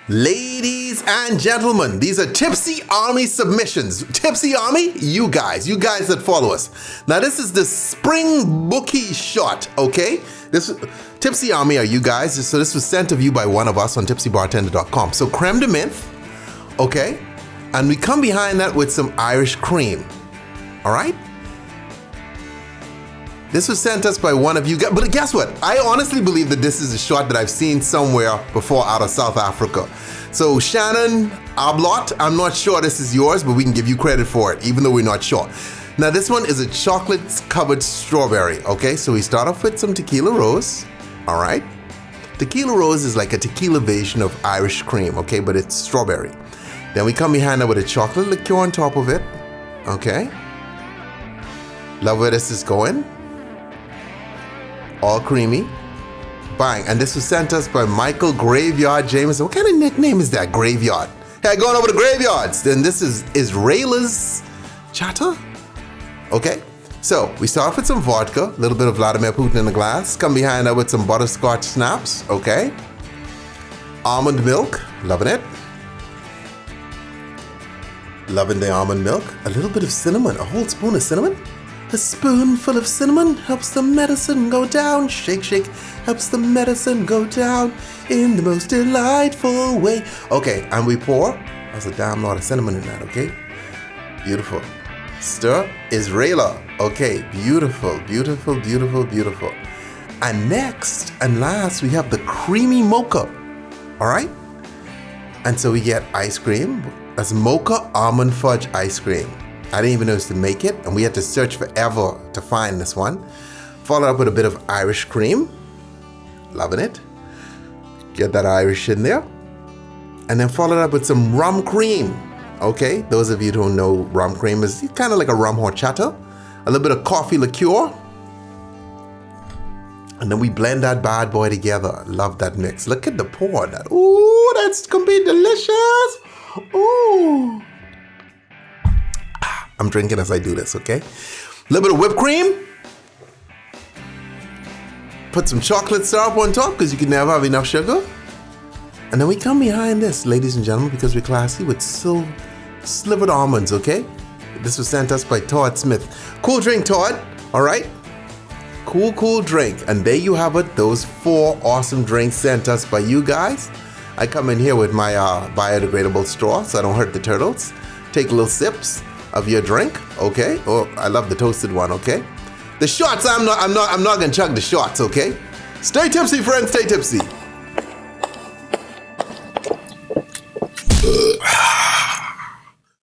Ladies and gentlemen, these are Tipsy Army submissions. Tipsy Army, you guys that follow us. Now this is the SPRINGBOKKIE shot, okay? This Tipsy Army are you guys. So this was sent to you by one of us on tipsybartender.com. So creme de menthe, okay? And we come behind that with some Irish cream, all right? This was sent us by one of you guys, but guess what? I honestly believe that this is a shot that I've seen somewhere before out of South Africa. So Shannon Ablot, I'm not sure this is yours, but we can give you credit for it, even though we're not sure. Now this one is a chocolate-covered strawberry, okay? So we start off with some tequila rose, all right? Tequila rose is like a tequila version of Irish cream, okay? But it's strawberry. Then we come behind it with a chocolate liqueur on top of it, okay? Love where this is going. All creamy. Bang. And this was sent us by Michael Graveyard Jameson. What kind of nickname is that, Graveyard? Hey, going over the graveyards. Then this is ISRAELA'S CHATA. Okay. So we start off with some vodka, a little bit of Vladimir Putin in the glass. Come behind that with some butterscotch schnapps. Okay. Almond milk. Loving it. Loving the almond milk. A little bit of cinnamon. A whole spoon of cinnamon. A spoonful of cinnamon helps the medicine go down. Shake, shake, helps the medicine go down in the most delightful way. Okay, and we pour. There's a damn lot of cinnamon in that, okay? Beautiful. Stir. ISRAELA. Okay, beautiful, beautiful, beautiful, beautiful. And next and last, we have the creamy mocha. All right? And so we get ice cream. That's mocha almond fudge ice cream. I didn't even know to make it, and we had to search forever to find this one. Followed up with a bit of Irish cream. Loving it. Get that Irish in there. And then followed up with some rum cream. Okay, those of you who don't know rum cream is kind of like a rum horchata. A little bit of coffee liqueur. And then we blend that bad boy together. Love that mix. Look at the pour on that. Ooh, that's gonna be delicious. Ooh. I'm drinking as I do this, okay? A little bit of whipped cream. Put some chocolate syrup on top because you can never have enough sugar. And then we come behind this, ladies and gentlemen, because we're classy, with slivered almonds, okay? This was sent us by Todd Smith. Cool drink, Todd, all right? Cool, cool drink. And there you have it, those 4 awesome drinks sent us by you guys. I come in here with my biodegradable straw so I don't hurt the turtles. Take little sips of your drink, okay? Oh, I love the toasted one, okay? The shots, I'm not gonna chug the shots, okay? Stay tipsy, friends, stay tipsy.